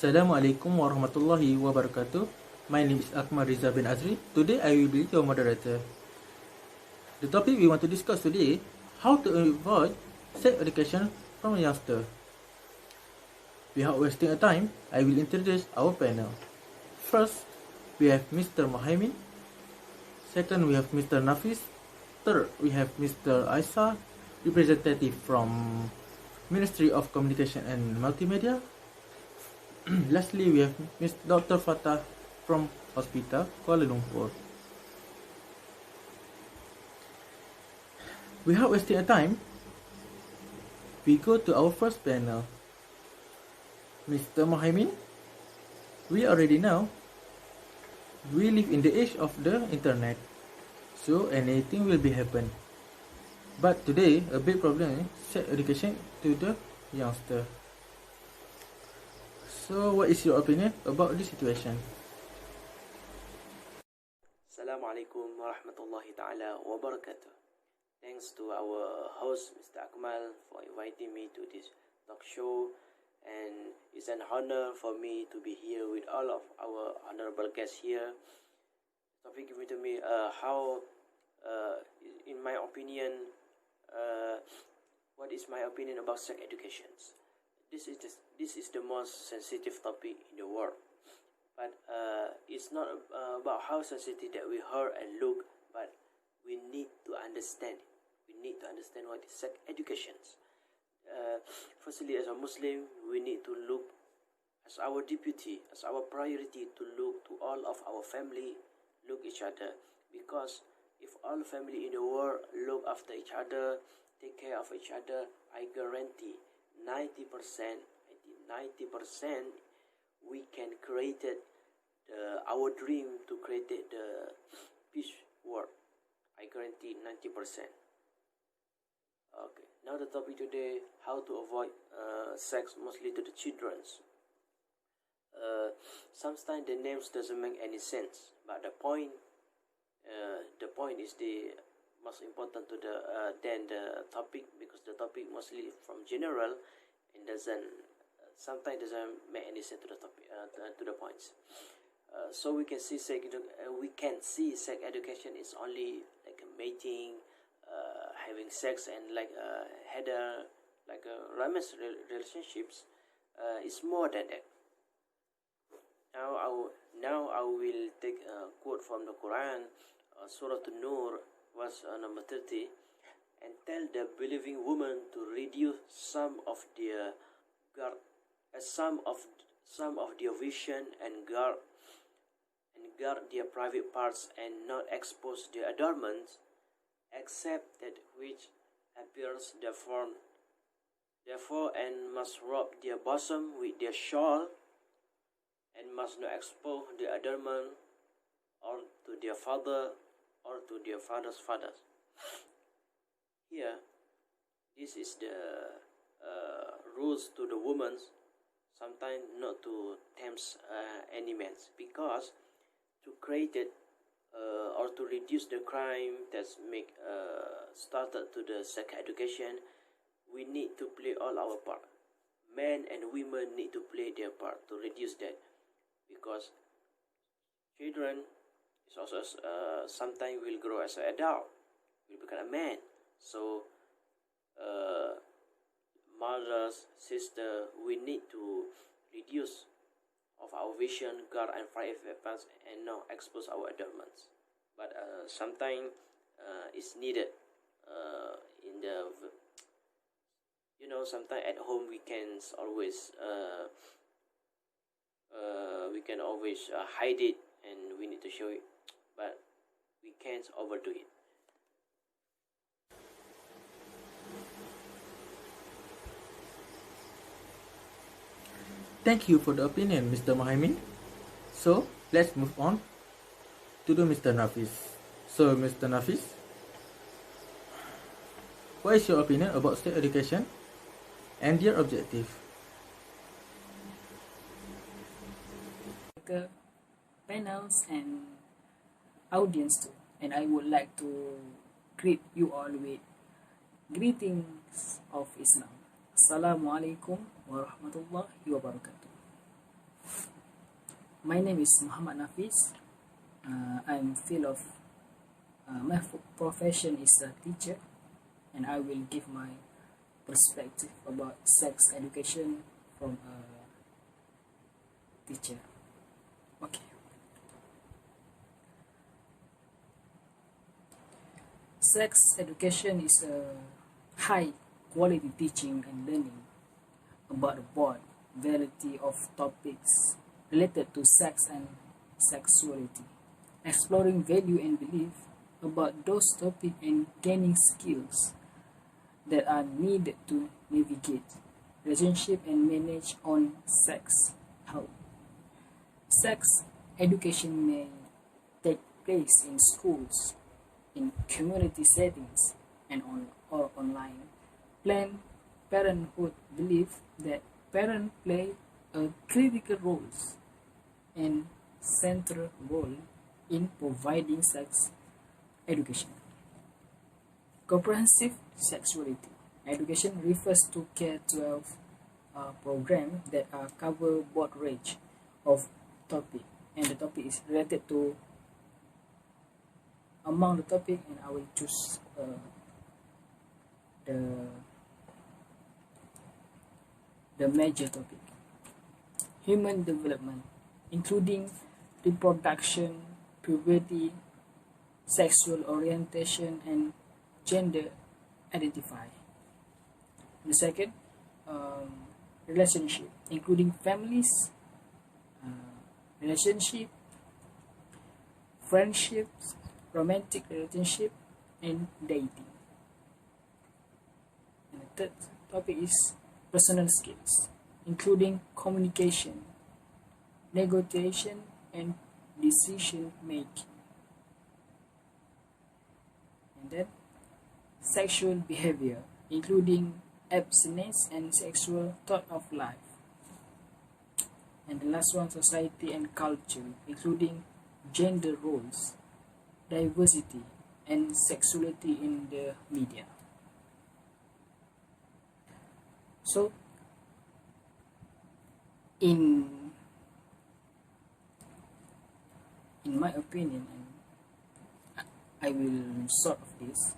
Assalamualaikum warahmatullahi wabarakatuh. My name is Akmal Riza bin Azri. Today I will be your moderator. The topic we want to discuss today, how to avoid sex education from a youngster. Without wasting a time, I will introduce our panel. First, we have Mr. Mohaimin. Second, we have Mr. Nafis. Third, we have Mr. Aisa, representative from Ministry of Communication and Multimedia. Lastly, we have Ms. Dr. Fatah from Hospital Kuala Lumpur. Without wasting a time, we go to our first panel. Mr. Mohaimin, we already know we live in the age of the internet, so anything will be happen. But today, a big problem is sex education to the youngster. So, what is your opinion about this situation? Assalamualaikum warahmatullahi ta'ala wabarakatuh. Thanks to our host, Mr. Akmal, for inviting me to this talk show. And it's an honor for me to be here with all of our honorable guests here. Topic given to me, in my opinion, what is my opinion about sex education? This is the most sensitive topic in the world, but it's not about how sensitive that we hear and look, but we need to understand. We need to understand what is sex education. Firstly, as a Muslim, we need to look as our deputy, as our priority to look to all of our family, look each other, because if all family in the world look after each other, take care of each other, I guarantee 90% we can create our dream to create the peace world. I guarantee 90%. Okay, now the topic today, how to avoid sex mostly to the children's. Sometimes the names doesn't make any sense, but the point is the most important to the than the topic, because the topic mostly from general and sometimes doesn't make any sense to the topic to the points. So we can see sex education is only like a mating, having sex, and like had a romance relationships. It's more than that. Now I will take a quote from the Quran, Surah An-Nur, verse number 30, and tell the believing woman to reduce some of their vision and guard their private parts, and not expose their adornments, except that which appears therefore, and must rub their bosom with their shawl, and must not expose their adornment or to their father or to their father's fathers. Here, this is the rules to the women, sometimes not to tempt any men, because to create it or to reduce the crime that's started to the sex education, we need to play all our part. Men and women need to play their part to reduce that, because children is also sometimes will grow as an adult, will become a man. So mothers, sister, we need to reduce of our vision, guard and private parts, and not expose our adornments. But sometimes it's needed in the sometimes at home we can always hide it, and we need to show it, but we can't overdo it. Thank you for the opinion, Mr. Mohaimin. So, let's move on to the Mr. Nafis. So, Mr. Nafis, what is your opinion about sex education and their objective? Panels and audience too, and I would like to greet you all with greetings of Islam. Assalamualaikum warahmatullahi wabarakatuh. My name is Muhammad Nafis. I'm field of my profession is a teacher, and I will give my perspective about sex education from a teacher. Okay. Sex education is a high quality teaching and learning about a broad variety of topics related to sex and sexuality, exploring value and belief about those topics and gaining skills that are needed to navigate relationship and manage on sex health. Sex education may take place in schools, in community settings, and on or online. Planned Parenthood believe that parents play a critical role and central role in providing sex education. Comprehensive sexuality education refers to K-12 program that cover broad range of topic, and the topic is related to among the topic, and I will choose the major topic: human development, including reproduction, puberty, sexual orientation, and gender identify. The second, relationship, including families, relationship, friendships, romantic relationship, and dating. And the third topic is personal skills, including communication, negotiation, and decision making. And then sexual behavior, including abstinence and sexual thought of life. And the last one, society and culture, including gender roles, diversity, and sexuality in the media. So, in my opinion, and I will sort of this,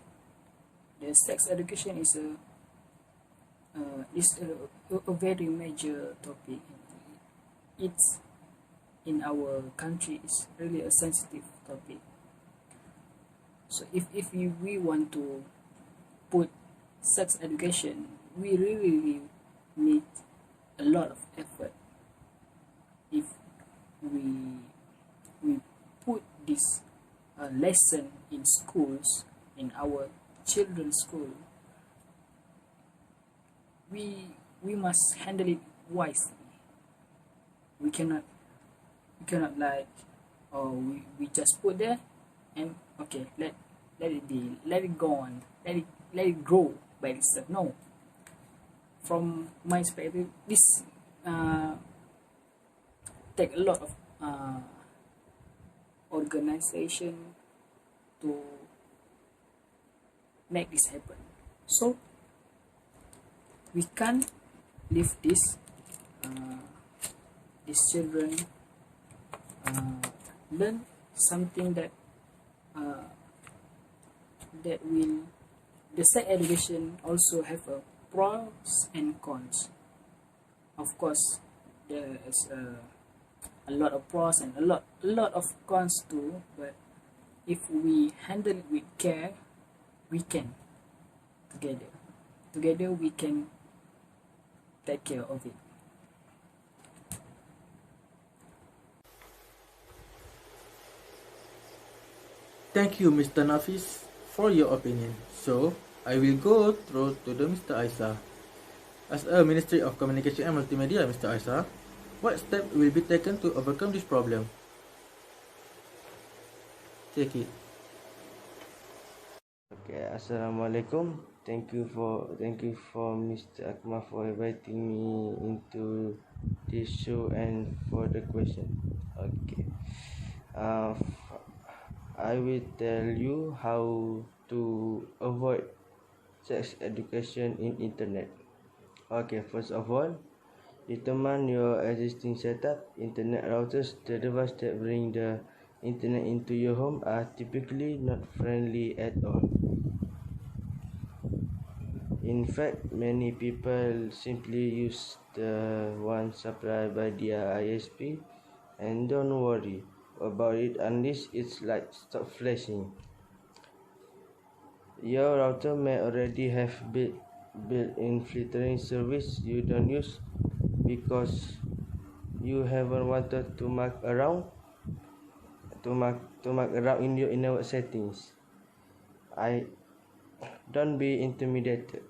the sex education is a very major topic. It's in our country is really a sensitive topic. So if we want to put sex education, we really need a lot of effort. If we put this lesson in schools, in our children's school, we must handle it wisely. We cannot like, or we just put there and okay, let it be, let it go on, let it grow by itself. No, from my perspective, this take a lot of organization to make this happen. So we can't leave this these children learn something that will, the sex education also have a pros and cons. Of course, there is a lot of pros and a lot of cons too, but if we handle it with care, we can together we can take care of it. Thank you, Mr. Nafis, for your opinion. So, I will go through to the Mr. Aisa. As a Ministry of Communication and Multimedia, Mr. Aisa, what steps will be taken to overcome this problem? Take it. Okay, Assalamualaikum. Thank you for Mr. Akmal for inviting me into this show and for the question. Okay. I will tell you how to avoid sex education in internet. Okay, first of all, Determine your existing setup. Internet routers, the device that bring the internet into your home, are typically not friendly at all. In fact, many people simply use the one supplied by their ISP and don't worry about it unless its light stops flashing. Your router may already have built-in filtering service you don't use because you haven't wanted to muck around in your network settings. Don't be intimidated.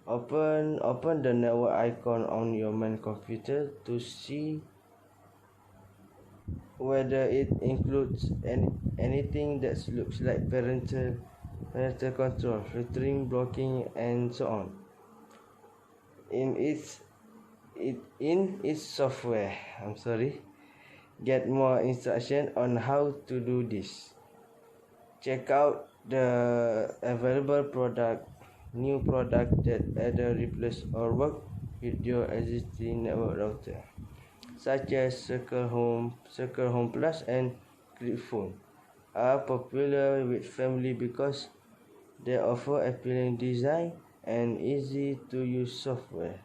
Open the network icon on your main computer to see whether it includes anything that looks like parental control, filtering, blocking, and so on. In its software. Get more instruction on how to do this. Check out the available new product that either replace or work with your existing network router, such as Circle Home Plus and Gripphone, are popular with family because they offer appealing design and easy to use software.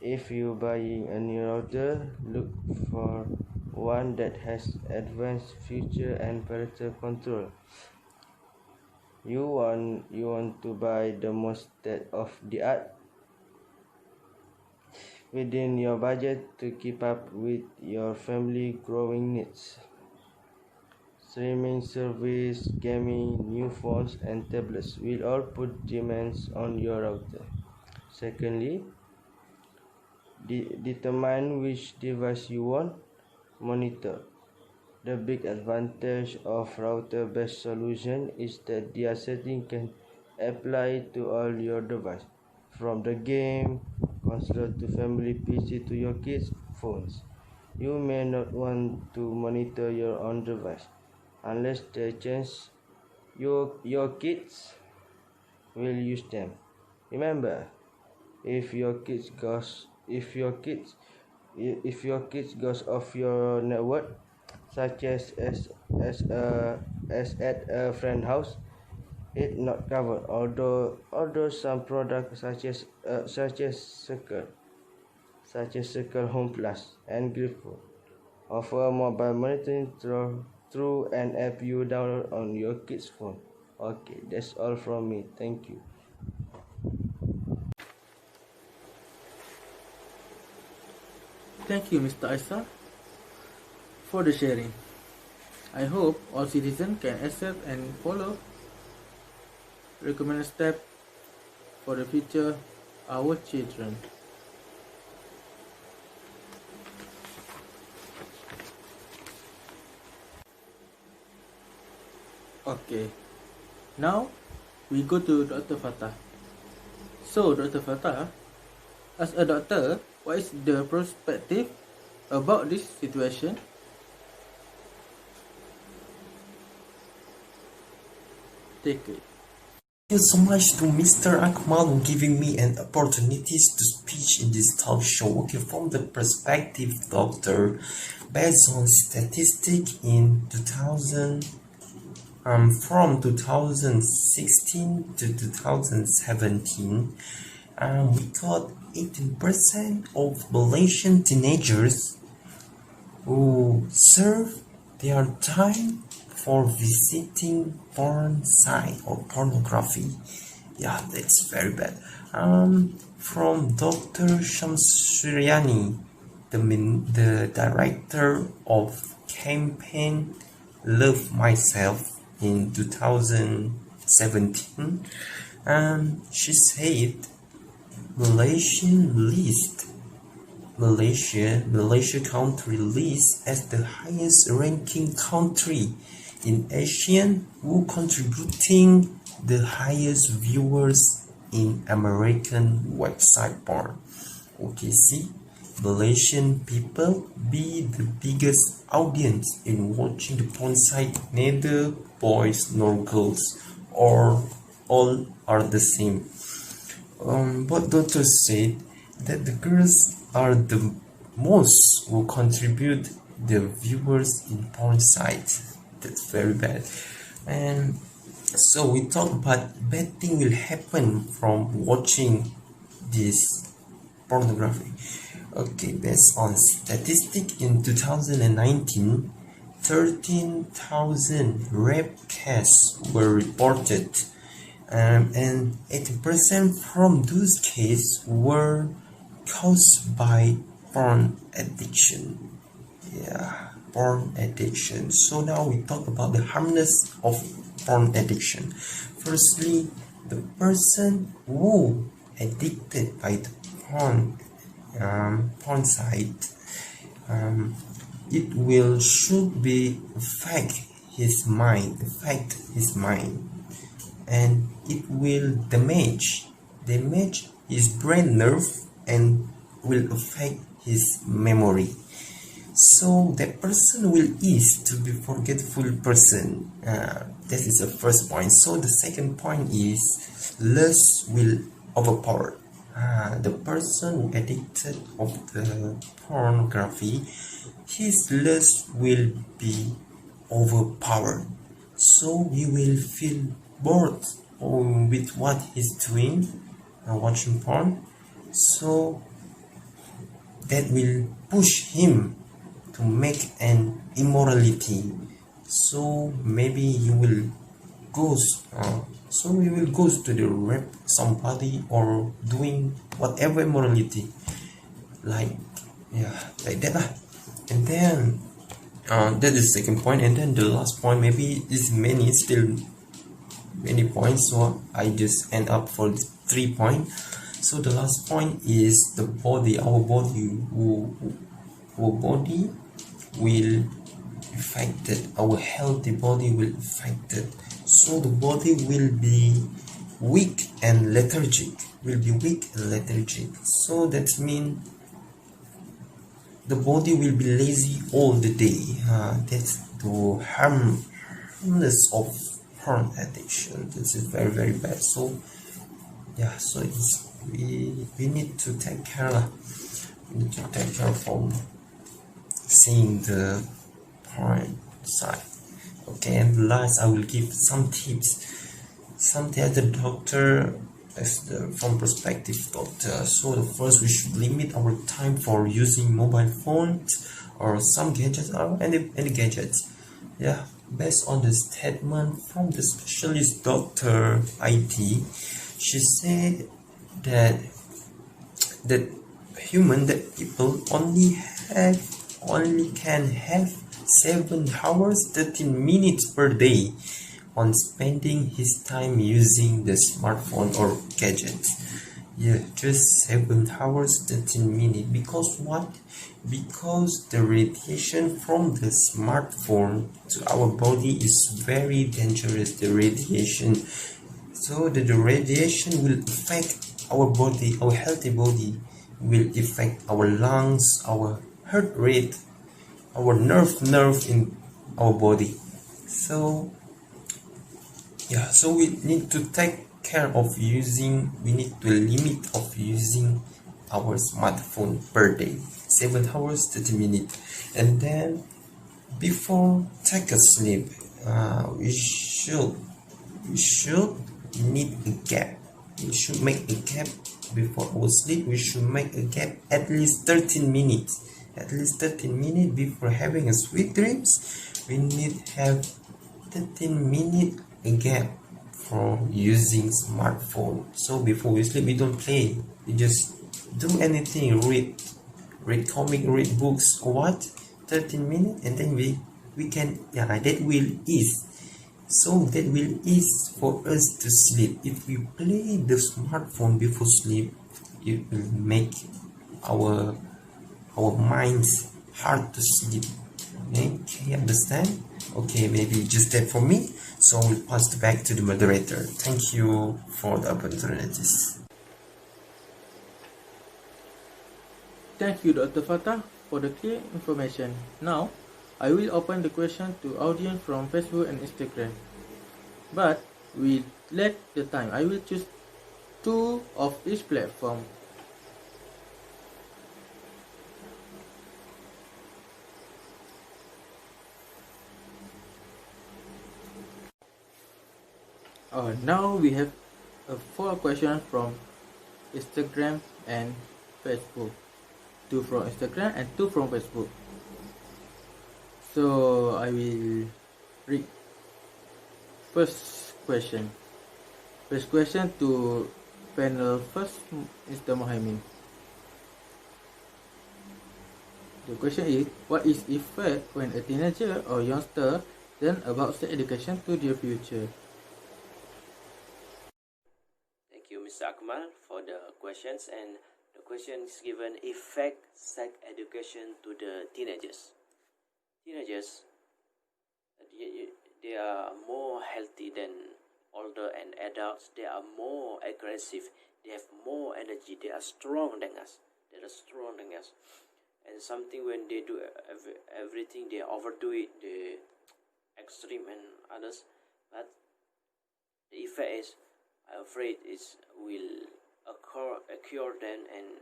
If you're buying a new router, look for one that has advanced feature and parental control. You want to buy the most state-of-the-art within your budget to keep up with your family growing needs. Streaming service, gaming, new phones and tablets will all put demands on your router. Secondly, determine which device you want monitor. The big advantage of router-based solution is that their setting can apply to all your devices, from the game console to family PC to your kids' phones. You may not want to monitor your own device unless the chance your kids will use them. Remember, if your kids goes off your network, such as at a friend's house, it's not covered. Although some products such as Circle Home Plus and Gripphone offer mobile monitoring through an app you download on your kid's phone. Okay, that's all from me. Thank you. Thank you, Mr. Isa, for the sharing. I hope all citizens can accept and follow recommended steps for the future our children. Okay, now we go to Dr. Fatah. So, Dr. Fatah, as a doctor, what is the perspective about this situation? Take it. Thank you so much to Mr. Akmal giving me an opportunity to speak in this talk show. Okay, from the perspective doctor, based on statistic in 2000, from 2016 to 2017, we got 18% of Malaysian teenagers who serve their time for visiting porn site or pornography. Yeah, that's very bad. From Dr. Shamsuryani, the director of campaign Love Myself in 2017, she said Malaysia country list as the highest ranking country in Asia, who contributing the highest viewers in American website porn. Okay, see, Malaysian people be the biggest audience in watching the porn site, neither boys nor girls, or all are the same. Both doctors said that the girls are the most who contribute the viewers in porn sites. That's very bad. And so we talk about bad thing will happen from watching this pornography. Okay, based on statistic in 2019, 13,000 rape cases were reported, and 80% from those cases were caused by porn addiction. Yeah, porn addiction. So now we talk about the harmness of porn addiction. Firstly, the person who addicted by the porn site, it will should be affect his mind, and it will damage his brain nerve and will affect his memory. So that person will ease to be forgetful person. That is the first point. So the second point is lust will overpower. The person addicted of the pornography, his lust will be overpowered. So he will feel bored with what he's doing, watching porn. So that will push him to make an immorality. So maybe you will go to the rape somebody or doing whatever immorality, like that lah. And then that is the second point. And then the last point, maybe is still many points, so I just end up for 3 points. So the last point is the body. Our body will affected, our healthy body will affected. So the body will be weak and lethargic. So that means the body will be lazy all the day. That's the harmness of porn addiction. This is very, very bad. So yeah, so it's we need to take care. We need to take care from seeing the porn side. Okay, and last I will give some tips. As the doctor, from perspective doctor. So the first, we should limit our time for using mobile phones or some gadgets or any gadgets. Yeah, based on the statement from the specialist doctor IT, she said that people only can have 7 hours 13 minutes per day on spending his time using the smartphone or gadgets. Yeah, just 7 hours 13 minutes. Because what? Because the radiation from the smartphone to our body is very dangerous. The radiation, so the radiation will affect our body, our healthy body, will affect our lungs, our heart rate, our nerve in our body. So yeah, so we need to take care of using, we need to limit of using our smartphone per day, 7 hours 30 minutes. And then before take a sleep, we should need a gap. We should make a gap before our sleep. We should make a gap at least 13 minutes. Before having a sweet dreams. We need have 13 minutes a gap for using smartphone. So before we sleep, we don't play. We just do anything. Read comic, read books, or what? 13 minutes, and then we can, that will ease. So that will ease for us to sleep. If we play the smartphone before sleep, it will make our minds hard to sleep. Okay, can you understand? Okay, maybe just that for me. So we'll pass it back to the moderator. Thank you for the opportunities. Thank you, Dr. Fatah, for the clear information. Now, I will open the question to audience from Facebook and Instagram. But we lack the time. I will choose 2 of each platform. Now we have 4 questions from Instagram and Facebook. 2 from Instagram and 2 from Facebook. So I will read first question. First question to panel first, Mr. Mohaimin. The question is, what is effect when a teenager or youngster learn about sex education to their future? Thank you, Mr. Akmal, for the questions. And the question is given: effect sex education to the teenagers. Teenagers, they are more healthy than older and adults. They are more aggressive. They have more energy. They are strong than us. And something when they do everything, they overdo it. They extreme and others. But the effect is, I'm afraid, is will occur then and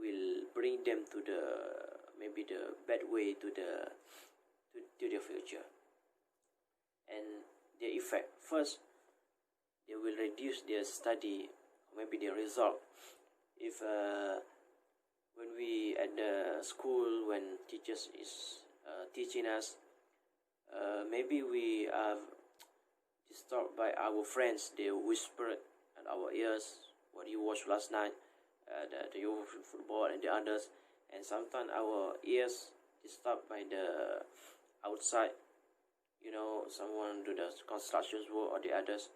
will bring them to the maybe the bad way to the future. And the effect, first, they will reduce their study, maybe their result. If when we at the school, when teachers is teaching us, maybe we are disturbed by our friends. They whisper at our ears what you watched last night, the European football and the others, and sometimes our ears disturbed by the outside, someone do the construction work or the others,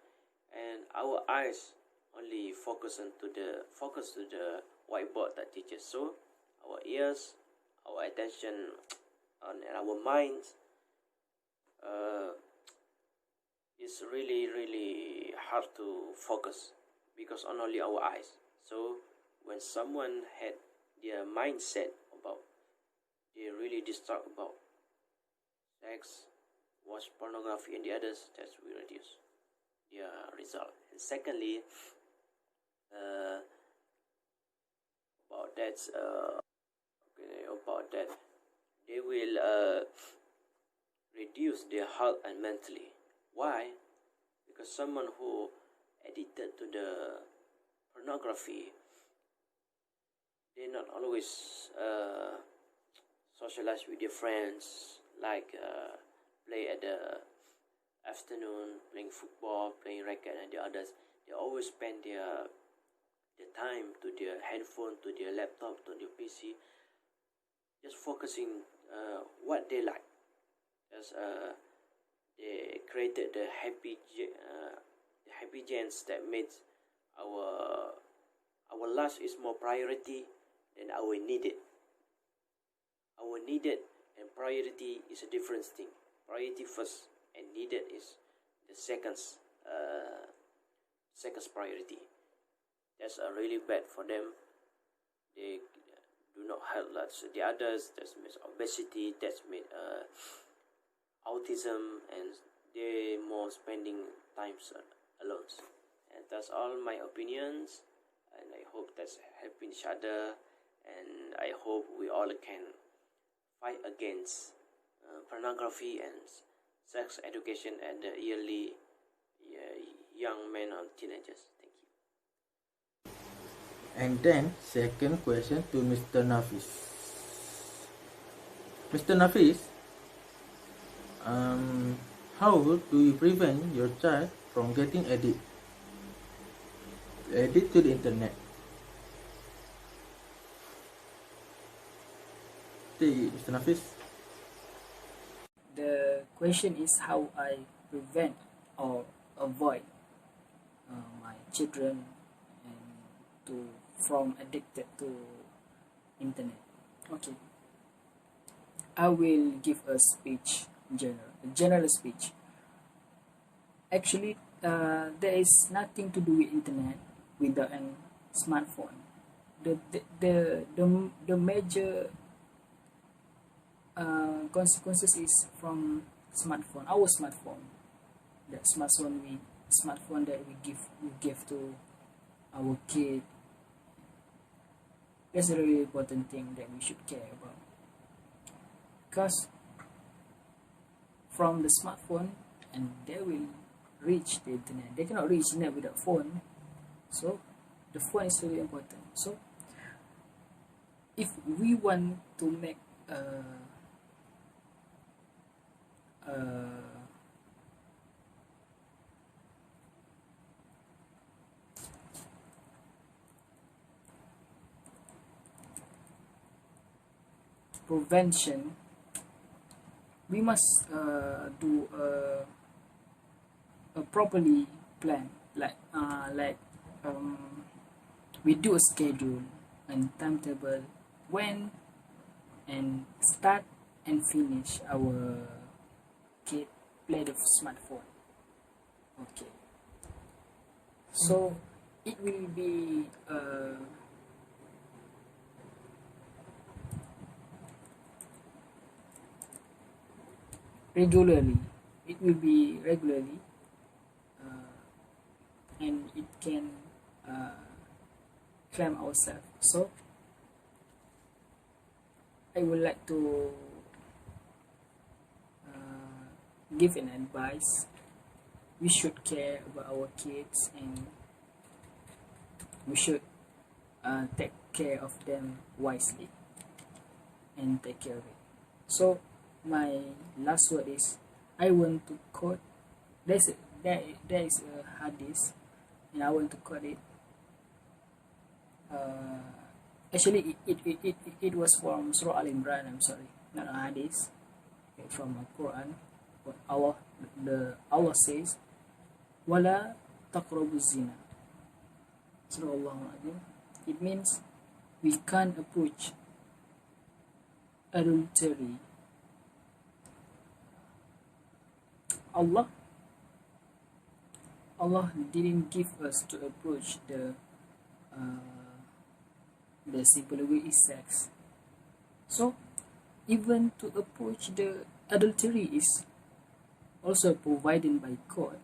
and our eyes only focus to the whiteboard that teaches. So our ears, our attention, and our minds is really hard to focus because on only our eyes. So when someone had their mindset about, they really distraught about sex, watch pornography and the others, that will reduce their result. And secondly, about that, they will reduce their health and mentally. Why? Because someone who addicted to the pornography, they not always socialize with their friends, like play at the afternoon, playing football, playing racket and the others. They always spend their time to their handphone, to their laptop, to their PC, just focusing what they like. Just they created the happy genes that made our life is more priority than our needed. Our needed and priority is a different thing. Priority first and needed is the second priority. That's really bad for them. They do not help lots the others. That's made obesity. That's made autism, and they more spending times alone. And that's all my opinions. And I hope that's helping each other. And I hope we all can fight against pornography and sex education at the early young men or teenagers. Thank you. And then second question to Mr. Nafis. Mr. Nafis, how do you prevent your child from getting addicted to the internet? Mr. Nafis. The question is how I prevent or avoid my children from addicted to internet. Okay, I will give a speech, general speech. Actually, there is nothing to do with internet without a smartphone. The major consequences is from smartphone, our smartphone, the smartphone that we give to our kid. That's a really important thing that we should care about, because from the smartphone, and they will reach the internet. They cannot reach internet without phone, so the phone is really important. So if we want to make prevention, we must do a properly plan, like we do a schedule and timetable when and start and finish our kid play the smartphone. Okay, so it will be regularly. It will be regularly, and it can claim ourselves. So I would like to give an advice. We should care about our kids, and we should take care of them wisely and take care of it. So my last word is, I want to quote, there is a hadith, and I want to quote it. Actually, it was from Surah Al Imran. I'm sorry, not a hadith. It's from the Quran. But Allah says, "Wala taqrabu zina." Subhanallah. It means we can't approach adultery. Allah didn't give us to approach the simple way is sex. So even to approach the adultery is also provided by God.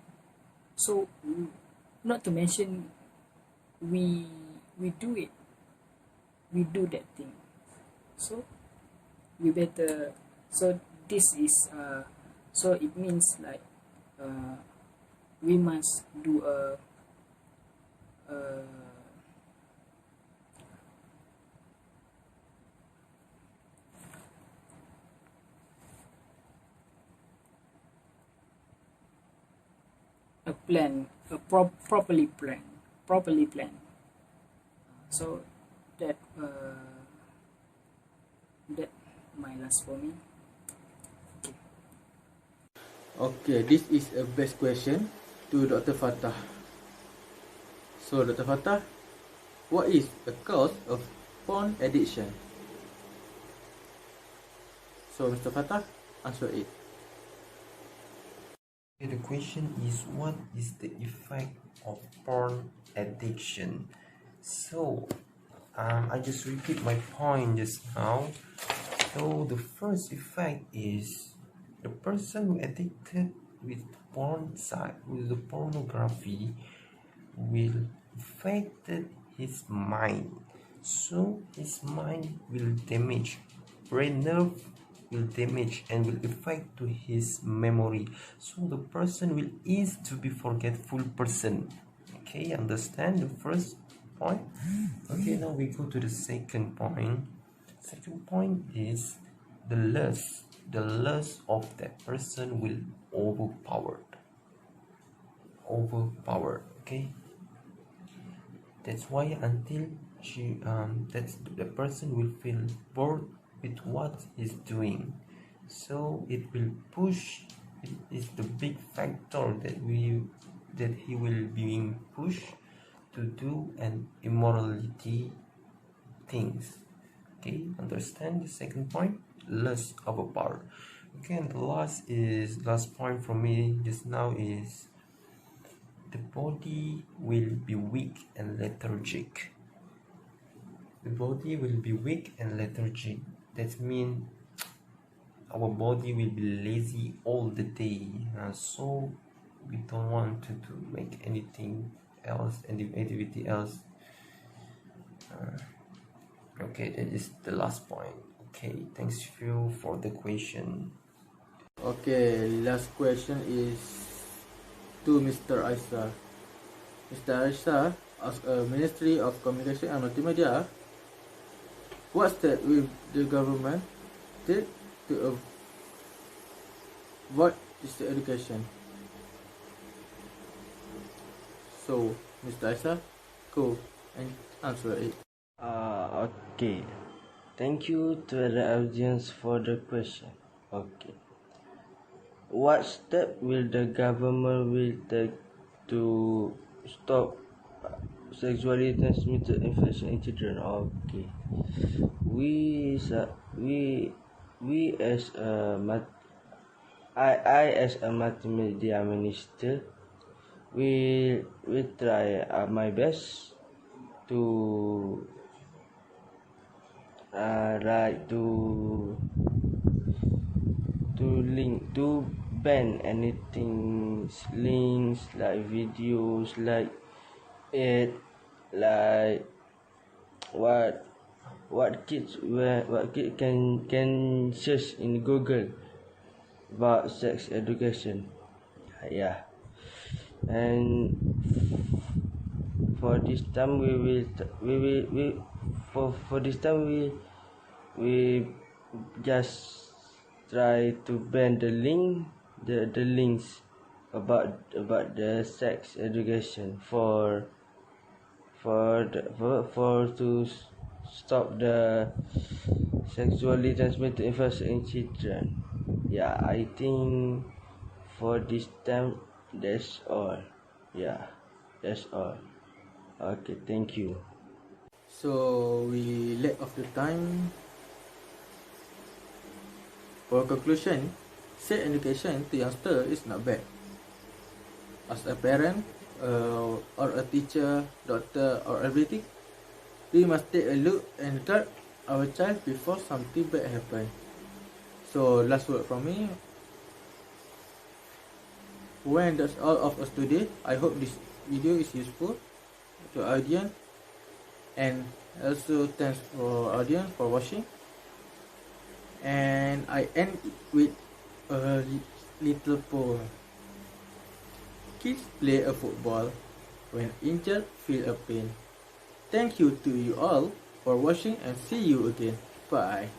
So not to mention we do it, we do that thing. So we better. So this is so it means like we must do a plan, properly plan. So that my last for me. Okay, this is a best question to Dr. Fatah. So, Dr. Fatah, what is the cause of porn addiction? So, Mr. Fatah, answer it. The question is, what is the effect of porn addiction? So, I just repeat my point just now. So, the first effect is the person who addicted with porn site, with the pornography, will affect his mind. So, his mind will damage, brain nerve will damage and will affect to his memory. So the person will ease to be forgetful person. Okay, understand the first point? Okay, now we go to the second point. Second point is the lust. The lust of that person will overpowered. Okay. That's why until the person will feel bored with what he's doing, so it will push. It is the big factor that he will being pushed to do an immorality things. Okay, understand the second point? Lust overpower. Okay, and the last point from me just now is the body will be weak and lethargic. The body will be weak and lethargic. That means our body will be lazy all the day. So we don't want to make anything else, activity else. Okay, that is the last point. Okay, thanks you for the question. Okay, last question is to Mr. Aisa. Mr. Aisa, as a Ministry of Communication and Multimedia, what step will the government take to avoid distance education? So, Mr. Aisa, go and answer it. Okay. Thank you to the audience for the question. Okay. What step will the government will take to stop sexually transmitted infection in children? Okay. We as I as a multimedia minister will try my best to like to ban anything links like videos like it like what kids can search in Google about sex education. Yeah, and for this time we just try to ban the links about the sex education for to stop the sexually transmitted infection in children. Yeah, I think for this time that's all. Yeah, that's all. Okay, thank you. So, we lack of the time. For conclusion, sex education to youngster is not bad. As a parent, or a teacher, doctor, or everything, we must take a look and guard our child before something bad happen. So, last word from me. When that's all of us today, I hope this video is useful to audience, and also thanks for audience for watching. And I end with a little poem. Kids play a football, when injured feel a pain. Thank you to you all for watching, and see you again. Bye.